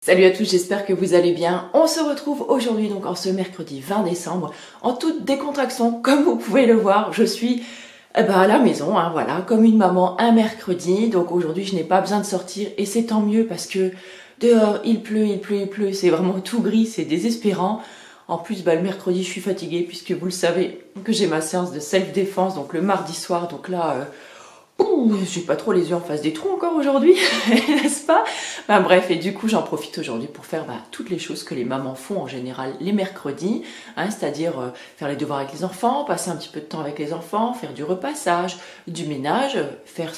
Salut à tous, j'espère que vous allez bien. On se retrouve aujourd'hui donc en ce mercredi 20 décembre en toute décontraction. Comme vous pouvez le voir, je suis à la maison, voilà, comme une maman un mercredi. Donc aujourd'hui je n'ai pas besoin de sortir et c'est tant mieux parce que dehors il pleut, c'est vraiment tout gris, c'est désespérant. En plus le mercredi je suis fatiguée puisque vous le savez que j'ai ma séance de self-défense donc le mardi soir. Donc là... j'ai pas trop les yeux en face des trous encore aujourd'hui, n'est-ce pas? Bref, et du coup j'en profite aujourd'hui pour faire toutes les choses que les mamans font en général les mercredis, c'est-à-dire faire les devoirs avec les enfants, passer un petit peu de temps avec les enfants, faire du repassage, du ménage, faire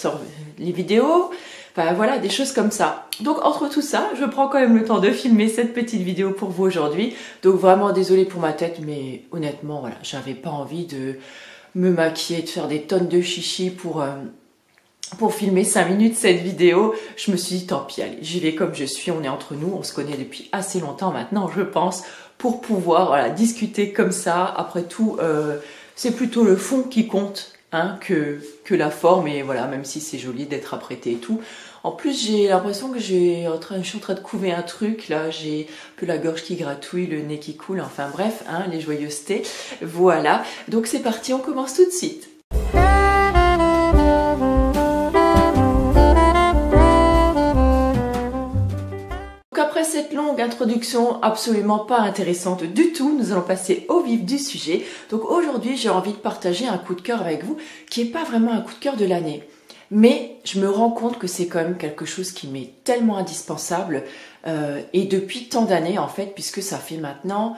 les vidéos, voilà, des choses comme ça. Donc entre tout ça, je prends quand même le temps de filmer cette petite vidéo pour vous aujourd'hui. Donc vraiment désolée pour ma tête, mais honnêtement, voilà, j'avais pas envie de me maquiller, de faire des tonnes de chichi pour filmer 5 minutes cette vidéo. Je me suis dit tant pis, allez, j'y vais comme je suis, on est entre nous, on se connaît depuis assez longtemps maintenant je pense, pour pouvoir discuter comme ça. Après tout, c'est plutôt le fond qui compte que la forme, et voilà, même si c'est joli d'être apprêté et tout. En plus j'ai l'impression que je suis en train de couver un truc, là j'ai un peu la gorge qui gratouille, le nez qui coule, enfin bref, les joyeusetés, voilà. Donc c'est parti, on commence tout de suite. Après cette longue introduction absolument pas intéressante du tout, nous allons passer au vif du sujet. Donc aujourd'hui, j'ai envie de partager un coup de cœur avec vous qui n'est pas vraiment un coup de cœur de l'année. Mais je me rends compte que c'est quand même quelque chose qui m'est tellement indispensable et depuis tant d'années en fait, puisque ça fait maintenant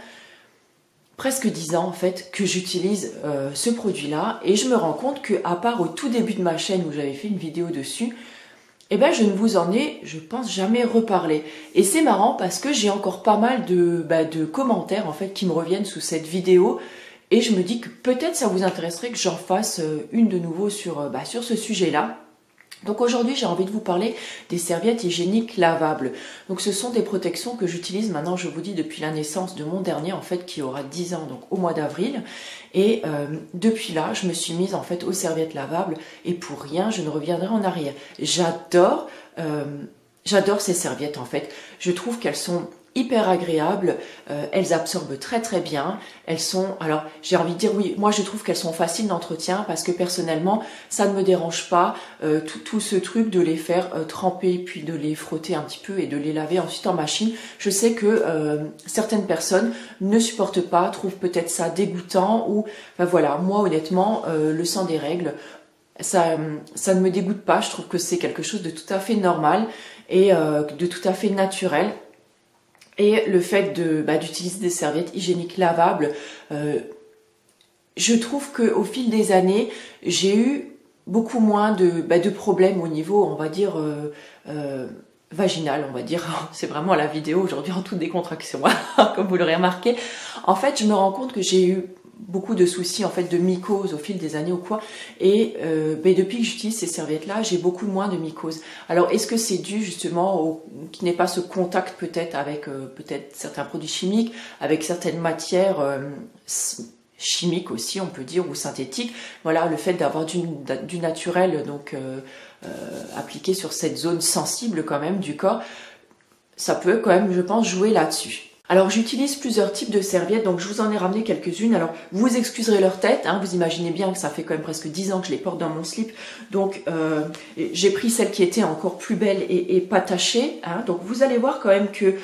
presque 10 ans en fait que j'utilise ce produit-là, et je me rends compte que à part au tout début de ma chaîne où j'avais fait une vidéo dessus, je ne vous en ai, je pense, jamais reparlé. Et c'est marrant parce que j'ai encore pas mal de commentaires en fait qui me reviennent sous cette vidéo, et je me dis que peut-être ça vous intéresserait que j'en fasse une de nouveau sur ce sujet-là. Donc aujourd'hui j'ai envie de vous parler des serviettes hygiéniques lavables. Donc ce sont des protections que j'utilise maintenant, je vous dis, depuis la naissance de mon dernier en fait, qui aura 10 ans donc au mois d'avril. Et depuis là je me suis mise en fait aux serviettes lavables, et pour rien je ne reviendrai en arrière. J'adore ces serviettes en fait. Je trouve qu'elles sont hyper agréables, elles absorbent très très bien, elles sont, alors j'ai envie de dire oui, moi je trouve qu'elles sont faciles d'entretien parce que personnellement ça ne me dérange pas tout ce truc de les faire tremper puis de les frotter un petit peu et de les laver ensuite en machine. Je sais que certaines personnes ne supportent pas, trouvent peut-être ça dégoûtant, ou voilà, moi honnêtement le sang des règles, ça ne me dégoûte pas. Je trouve que c'est quelque chose de tout à fait normal et de tout à fait naturel. Et le fait d'utiliser des serviettes hygiéniques lavables, je trouve qu'au fil des années, j'ai eu beaucoup moins de problèmes au niveau, on va dire, vaginal, on va dire. C'est vraiment la vidéo aujourd'hui en toute décontraction, comme vous l'aurez remarqué. En fait, je me rends compte que j'ai eu beaucoup de soucis en fait de mycose au fil des années ou quoi, et depuis que j'utilise ces serviettes là j'ai beaucoup moins de mycose. Alors est-ce que c'est dû justement qu'il n'y ait pas ce contact peut-être avec peut-être certains produits chimiques, avec certaines matières chimiques aussi on peut dire, ou synthétiques, voilà, le fait d'avoir du naturel donc appliqué sur cette zone sensible quand même du corps, ça peut quand même je pense jouer là-dessus. Alors j'utilise plusieurs types de serviettes, donc je vous en ai ramené quelques-unes. Alors vous excuserez leur tête, vous imaginez bien que ça fait quand même presque 10 ans que je les porte dans mon slip. Donc j'ai pris celles qui étaient encore plus belles et pas tachées. Donc vous allez voir quand même que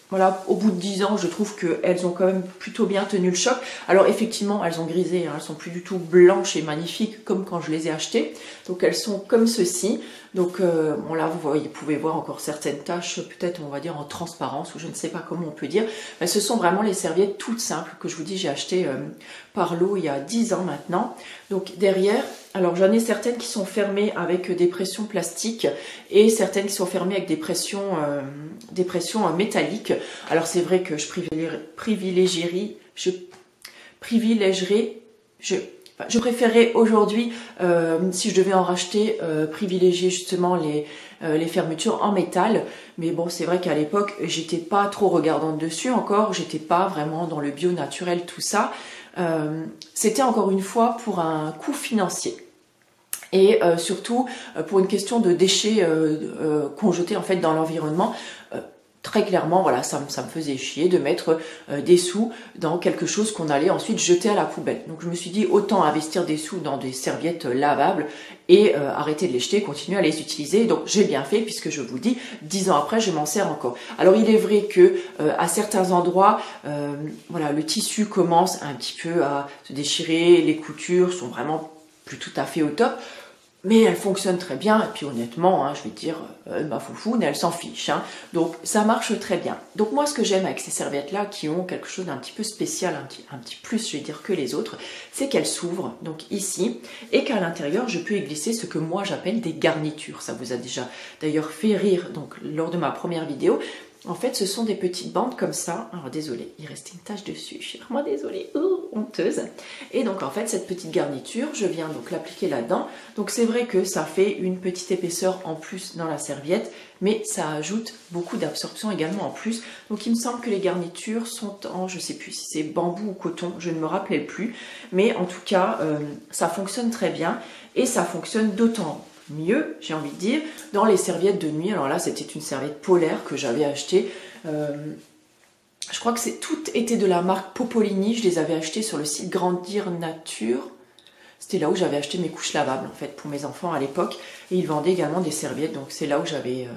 voilà, au bout de 10 ans, je trouve qu'elles ont quand même plutôt bien tenu le choc. Alors effectivement, elles ont grisé, elles sont plus du tout blanches et magnifiques comme quand je les ai achetées. Donc elles sont comme ceci. Donc bon là, vous pouvez voir encore certaines taches, peut-être on va dire en transparence, ou je ne sais pas comment on peut dire. Mais ce sont vraiment les serviettes toutes simples que je vous dis, j'ai acheté par lot il y a 10 ans maintenant. Donc derrière, alors j'en ai certaines qui sont fermées avec des pressions plastiques et certaines qui sont fermées avec des pressions métalliques. Alors c'est vrai que je préférerais aujourd'hui, si je devais en racheter, privilégier justement les fermetures en métal. Mais bon, c'est vrai qu'à l'époque, j'étais pas trop regardante dessus encore, j'étais pas vraiment dans le bio naturel, tout ça. C'était encore une fois pour un coût financier. Et surtout pour une question de déchets qu'on jetait en fait dans l'environnement. très clairement, voilà, ça me faisait chier de mettre des sous dans quelque chose qu'on allait ensuite jeter à la poubelle. Donc je me suis dit, autant investir des sous dans des serviettes lavables et arrêter de les jeter, continuer à les utiliser. Donc j'ai bien fait, puisque je vous dis, 10 ans après, je m'en sers encore. Alors il est vrai que à certains endroits, voilà, le tissu commence un petit peu à se déchirer, les coutures sont vraiment plus tout à fait au top. Mais elle fonctionne très bien, et puis honnêtement, hein, je vais dire, ma foufoune, elle s'en fiche. Hein. Donc ça marche très bien. Donc moi, ce que j'aime avec ces serviettes-là, qui ont quelque chose d'un petit peu spécial, un petit plus, je vais dire, que les autres, c'est qu'elles s'ouvrent, donc ici, et qu'à l'intérieur, je peux y glisser ce que moi j'appelle des garnitures. Ça vous a déjà d'ailleurs fait rire donc, lors de ma première vidéo. En fait, ce sont des petites bandes comme ça. Alors, désolée, il restait une tache dessus. Je suis vraiment désolée, honteuse. Et donc, en fait, cette petite garniture, je viens donc l'appliquer là-dedans. Donc, c'est vrai que ça fait une petite épaisseur en plus dans la serviette, mais ça ajoute beaucoup d'absorption également en plus. Donc, il me semble que les garnitures sont en, je ne sais plus si c'est bambou ou coton, je ne me rappelais plus. Mais en tout cas, ça fonctionne très bien et ça fonctionne d'autant mieux, j'ai envie de dire, dans les serviettes de nuit. Alors là, c'était une serviette polaire que j'avais achetée. Je crois que tout était de la marque Popolini. Je les avais achetées sur le site Grandir Nature. C'était là où j'avais acheté mes couches lavables, en fait, pour mes enfants à l'époque. Et ils vendaient également des serviettes. Donc c'est là où j'avais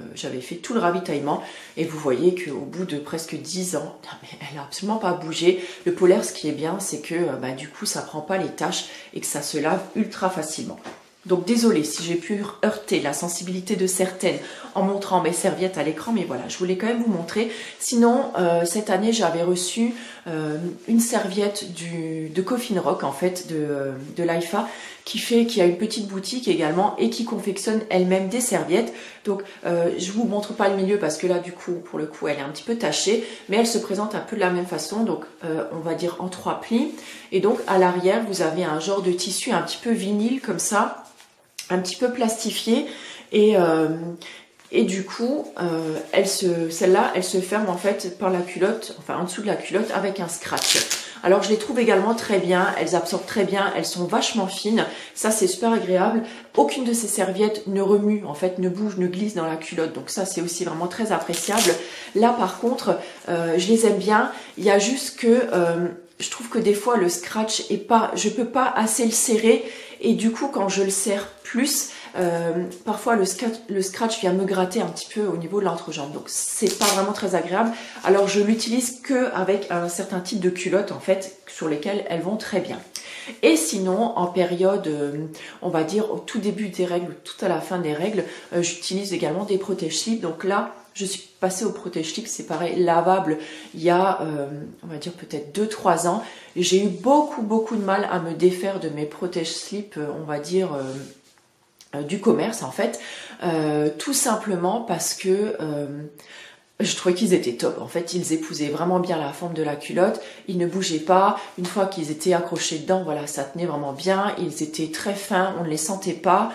fait tout le ravitaillement. Et vous voyez qu'au bout de presque 10 ans, elle n'a absolument pas bougé. Le polaire, ce qui est bien, c'est que du coup, ça ne prend pas les taches et que ça se lave ultra facilement. Donc désolée si j'ai pu heurter la sensibilité de certaines en montrant mes serviettes à l'écran, mais voilà, je voulais quand même vous montrer. Sinon, cette année, j'avais reçu une serviette de Coffin Rock, en fait, de l'AIFA, qui a une petite boutique également et qui confectionne elle-même des serviettes. Donc, je vous montre pas le milieu parce que là, du coup, pour le coup, elle est un petit peu tachée, mais elle se présente un peu de la même façon, donc on va dire en 3 plis. Et donc, à l'arrière, vous avez un genre de tissu un petit peu vinyle comme ça, un petit peu plastifié et du coup celle-là elle se ferme en fait par la culotte, enfin en dessous de la culotte avec un scratch. Alors je les trouve également très bien, elles absorbent très bien, elles sont vachement fines, ça c'est super agréable. Aucune de ces serviettes ne remue, en fait ne bouge, ne glisse dans la culotte, donc ça c'est aussi vraiment très appréciable. Là par contre je les aime bien, il y a juste que je trouve que des fois le scratch est pas, je peux pas assez le serrer et du coup quand je le serre plus, parfois le scratch vient me gratter un petit peu au niveau de l'entrejambe, donc c'est pas vraiment très agréable. Alors je l'utilise que avec un certain type de culottes en fait sur lesquelles elles vont très bien. Et sinon en période, on va dire au tout début des règles, tout à la fin des règles, j'utilise également des protège-slips. Donc là je suis passée au protège-slip, c'est pareil, lavable, il y a, on va dire peut-être 2-3 ans. J'ai eu beaucoup de mal à me défaire de mes protège-slip, on va dire, du commerce en fait. Tout simplement parce que je trouvais qu'ils étaient top. En fait, ils épousaient vraiment bien la forme de la culotte. Ils ne bougeaient pas. Une fois qu'ils étaient accrochés dedans, voilà, ça tenait vraiment bien. Ils étaient très fins, on ne les sentait pas.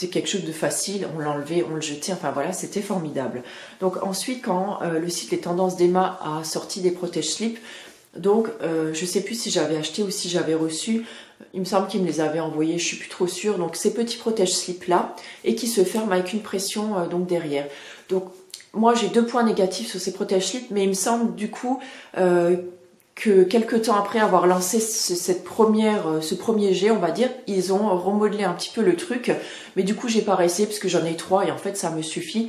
C'était quelque chose de facile, on l'enlevait, on le jetait, enfin voilà, c'était formidable. Donc ensuite, quand le site Les Tendances d'Emma a sorti des protège-slips, donc je sais plus si j'avais acheté ou si j'avais reçu, il me semble qu'ils me les avaient envoyés, je suis plus trop sûre. Donc ces petits protège-slips là, et qui se ferment avec une pression donc derrière. Donc moi j'ai 2 points négatifs sur ces protège-slips, mais il me semble du coup que quelques temps après avoir lancé ce premier jet, on va dire, ils ont remodelé un petit peu le truc, mais du coup j'ai pas réessayé parce que j'en ai 3 et en fait ça me suffit.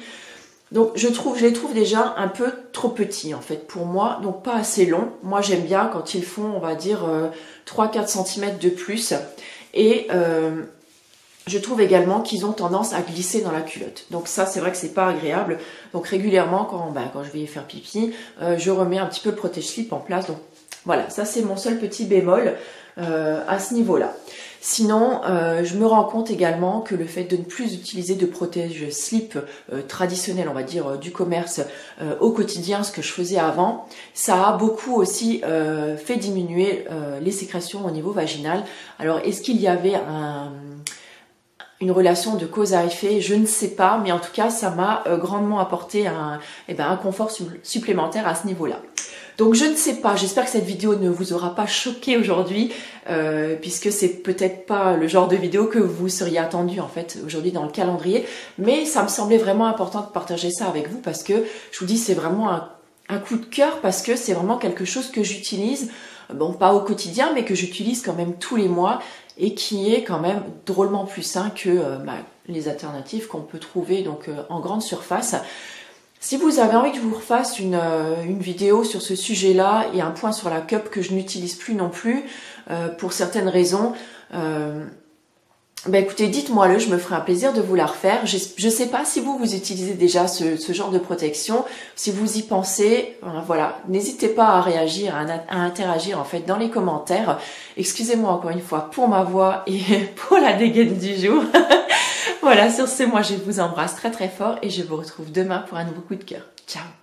Donc je les trouve déjà un peu trop petits en fait pour moi, donc pas assez longs. Moi j'aime bien quand ils font, on va dire, 3-4 cm de plus, et je trouve également qu'ils ont tendance à glisser dans la culotte. Donc ça, c'est vrai que c'est pas agréable. Donc régulièrement, quand je vais faire pipi, je remets un petit peu le protège-slip en place. Donc voilà, ça c'est mon seul petit bémol à ce niveau-là. Sinon, je me rends compte également que le fait de ne plus utiliser de protège-slip traditionnel, on va dire, du commerce au quotidien, ce que je faisais avant, ça a beaucoup aussi fait diminuer les sécrétions au niveau vaginal. Alors, est-ce qu'il y avait une relation de cause à effet? Je ne sais pas, mais en tout cas, ça m'a grandement apporté un confort supplémentaire à ce niveau-là. Donc je ne sais pas, j'espère que cette vidéo ne vous aura pas choqué aujourd'hui, puisque c'est peut-être pas le genre de vidéo que vous seriez attendu en fait aujourd'hui dans le calendrier, mais ça me semblait vraiment important de partager ça avec vous parce que je vous dis c'est vraiment un coup de cœur parce que c'est vraiment quelque chose que j'utilise, bon pas au quotidien mais que j'utilise quand même tous les mois et qui est quand même drôlement plus sain que les alternatives qu'on peut trouver donc en grande surface. Si vous avez envie que je vous refasse une vidéo sur ce sujet-là et un point sur la cup que je n'utilise plus non plus, pour certaines raisons, écoutez, dites-moi-le, je me ferai un plaisir de vous la refaire. Je ne sais pas si vous utilisez déjà ce genre de protection, si vous y pensez, voilà, n'hésitez pas à réagir, à interagir en fait dans les commentaires. Excusez-moi encore une fois pour ma voix et pour la dégaine du jour. Voilà, sur ce, moi je vous embrasse très très fort et je vous retrouve demain pour un nouveau coup de cœur. Ciao!